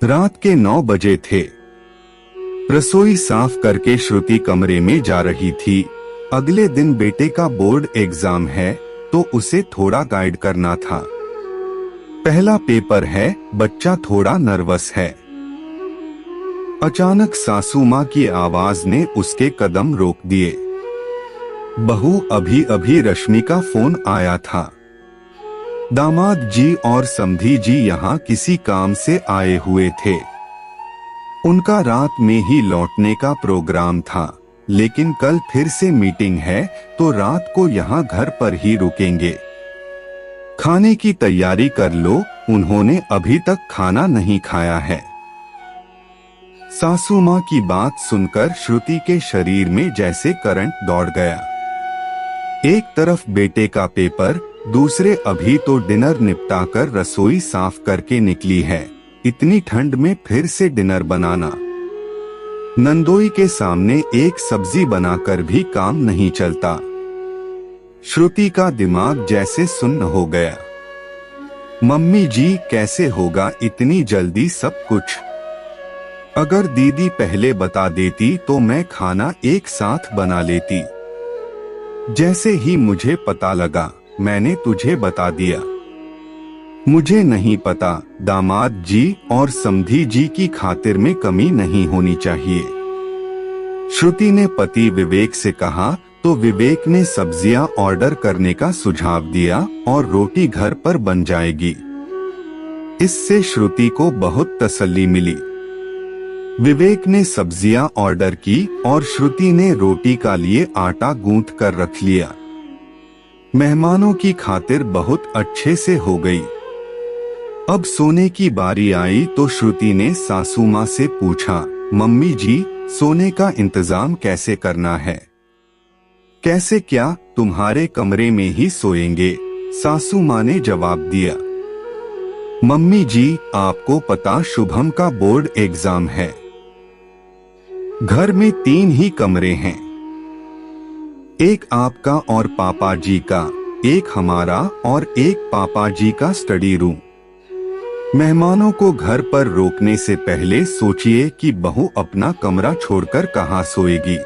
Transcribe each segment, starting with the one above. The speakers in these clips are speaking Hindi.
रात के 9 बजे थे। रसोई साफ करके श्रुति कमरे में जा रही थी। अगले दिन बेटे का बोर्ड एग्जाम है तो उसे थोड़ा गाइड करना था। पहला पेपर है, बच्चा थोड़ा नर्वस है। अचानक सासू माँ की आवाज ने उसके कदम रोक दिए। बहू, अभी अभी रश्मि का फोन आया था। दामाद जी और समधी जी यहाँ किसी काम से आए हुए थे। उनका रात में ही लौटने का प्रोग्राम था, लेकिन कल फिर से मीटिंग है तो रात को यहाँ घर पर ही रुकेंगे। खाने की तैयारी कर लो, उन्होंने अभी तक खाना नहीं खाया है। सासू माँ की बात सुनकर श्रुति के शरीर में जैसे करंट दौड़ गया। एक तरफ बेटे का पेपर, दूसरे अभी तो डिनर निपटाकर रसोई साफ करके निकली है। इतनी ठंड में फिर से डिनर बनाना। नंदोई के सामने एक सब्जी बनाकर भी काम नहीं चलता। श्रुति का दिमाग जैसे सुन्न हो गया। मम्मी जी, कैसे होगा इतनी जल्दी सब कुछ? अगर दीदी पहले बता देती तो मैं खाना एक साथ बना लेती। जैसे ही मुझे पता लगा मैंने तुझे बता दिया। मुझे नहीं पता, दामाद जी और समधी जी की खातिर में कमी नहीं होनी चाहिए। श्रुति ने पति विवेक से कहा तो विवेक ने सब्जियां ऑर्डर करने का सुझाव दिया और रोटी घर पर बन जाएगी। इससे श्रुति को बहुत तसल्ली मिली। विवेक ने सब्जियां ऑर्डर की और श्रुति ने रोटी का लिए आटा गूंथ कर रख लिया। मेहमानों की खातिर बहुत अच्छे से हो गई। अब सोने की बारी आई तो श्रुति ने सासू माँ से पूछा, मम्मी जी, सोने का इंतजाम कैसे करना है? कैसे क्या, तुम्हारे कमरे में ही सोएंगे, सासू माँ ने जवाब दिया। मम्मी जी, आपको पता शुभम का बोर्ड एग्जाम है। घर में 3 ही कमरे हैं, एक आपका और पापा जी का, एक हमारा और एक पापा जी का स्टडी रूम। मेहमानों को घर पर रोकने से पहले सोचिए कि बहू अपना कमरा छोड़कर कहाँ सोएगी।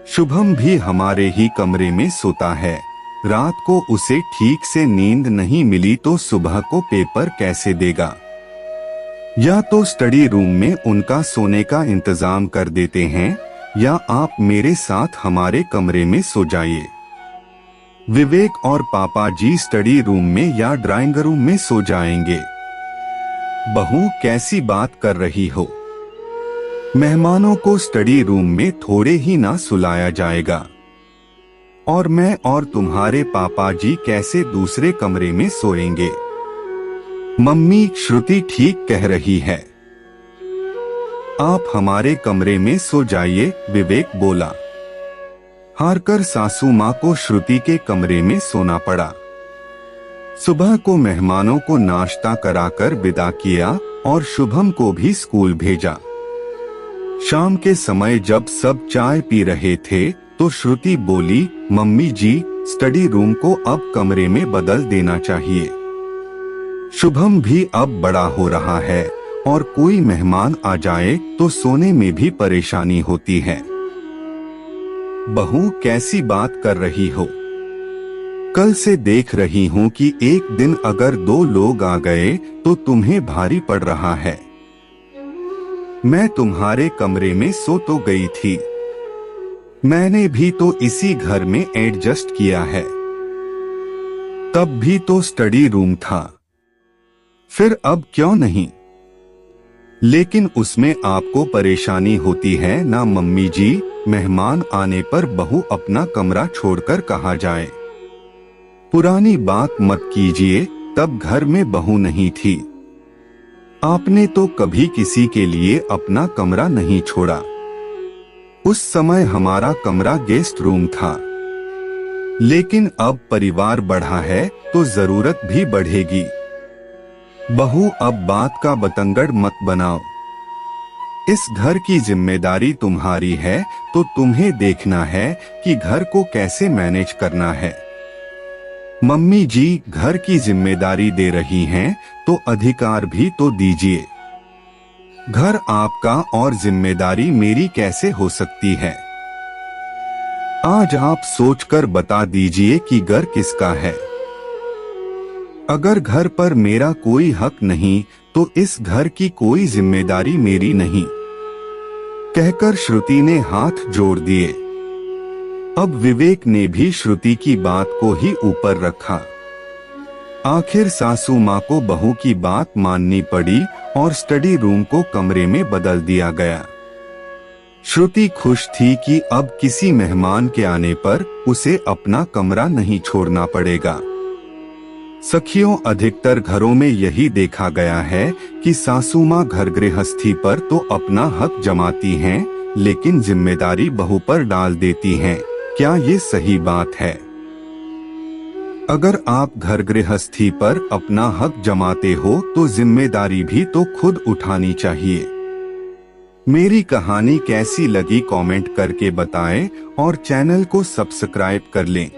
शुभम भी हमारे ही कमरे में सोता है। रात को उसे ठीक से नींद नहीं मिली तो सुबह को पेपर कैसे देगा? या तो स्टडी रूम में उनका सोने का इंतजाम कर देते हैं या आप मेरे साथ हमारे कमरे में सो जाइए। विवेक और पापा जी स्टडी रूम में या ड्राइंग रूम में सो जाएंगे। बहू, कैसी बात कर रही हो? मेहमानों को स्टडी रूम में थोड़े ही ना सुलाया जाएगा। और मैं और तुम्हारे पापा जी कैसे दूसरे कमरे में सोएंगे? मम्मी, श्रुति ठीक कह रही है, आप हमारे कमरे में सो जाइए, विवेक बोला। हारकर सासू माँ को श्रुति के कमरे में सोना पड़ा। सुबह को मेहमानों को नाश्ता कराकर विदा किया और शुभम को भी स्कूल भेजा। शाम के समय जब सब चाय पी रहे थे तो श्रुति बोली, मम्मी जी, स्टडी रूम को अब कमरे में बदल देना चाहिए। शुभम भी अब बड़ा हो रहा है और कोई मेहमान आ जाए तो सोने में भी परेशानी होती है। बहू, कैसी बात कर रही हो? कल से देख रही हूँ कि एक दिन अगर 2 लोग आ गए तो तुम्हें भारी पड़ रहा है। मैं तुम्हारे कमरे में सो तो गई थी, मैंने भी तो इसी घर में एडजस्ट किया है। तब भी तो स्टडी रूम था, फिर अब क्यों नहीं? लेकिन उसमें आपको परेशानी होती है ना मम्मी जी। मेहमान आने पर बहू अपना कमरा छोड़कर कहाँ जाए? पुरानी बात मत कीजिए, तब घर में बहू नहीं थी। आपने तो कभी किसी के लिए अपना कमरा नहीं छोड़ा। उस समय हमारा कमरा गेस्ट रूम था, लेकिन अब परिवार बढ़ा है तो जरूरत भी बढ़ेगी। बहू, अब बात का बतंगड़ मत बनाओ। इस घर की जिम्मेदारी तुम्हारी है तो तुम्हें देखना है कि घर को कैसे मैनेज करना है। मम्मी जी घर की जिम्मेदारी दे रही हैं तो अधिकार भी तो दीजिए। घर आपका और जिम्मेदारी मेरी कैसे हो सकती है? आज आप सोचकर बता दीजिए कि घर किसका है। अगर घर पर मेरा कोई हक नहीं तो इस घर की कोई जिम्मेदारी मेरी नहीं, कहकर श्रुति ने हाथ जोड़ दिए। अब विवेक ने भी श्रुति की बात को ही ऊपर रखा। आखिर सासू माँ को बहू की बात माननी पड़ी और स्टडी रूम को कमरे में बदल दिया गया। श्रुति खुश थी कि अब किसी मेहमान के आने पर उसे अपना कमरा नहीं छोड़ना पड़ेगा। सखियों, अधिकतर घरों में यही देखा गया है कि सासू माँ घर गृहस्थी पर तो अपना हक जमाती हैं, लेकिन जिम्मेदारी बहू पर डाल देती हैं। क्या ये सही बात है? अगर आप घर गृहस्थी पर अपना हक जमाते हो तो जिम्मेदारी भी तो खुद उठानी चाहिए। मेरी कहानी कैसी लगी कमेंट करके बताएं और चैनल को सब्सक्राइब कर लें।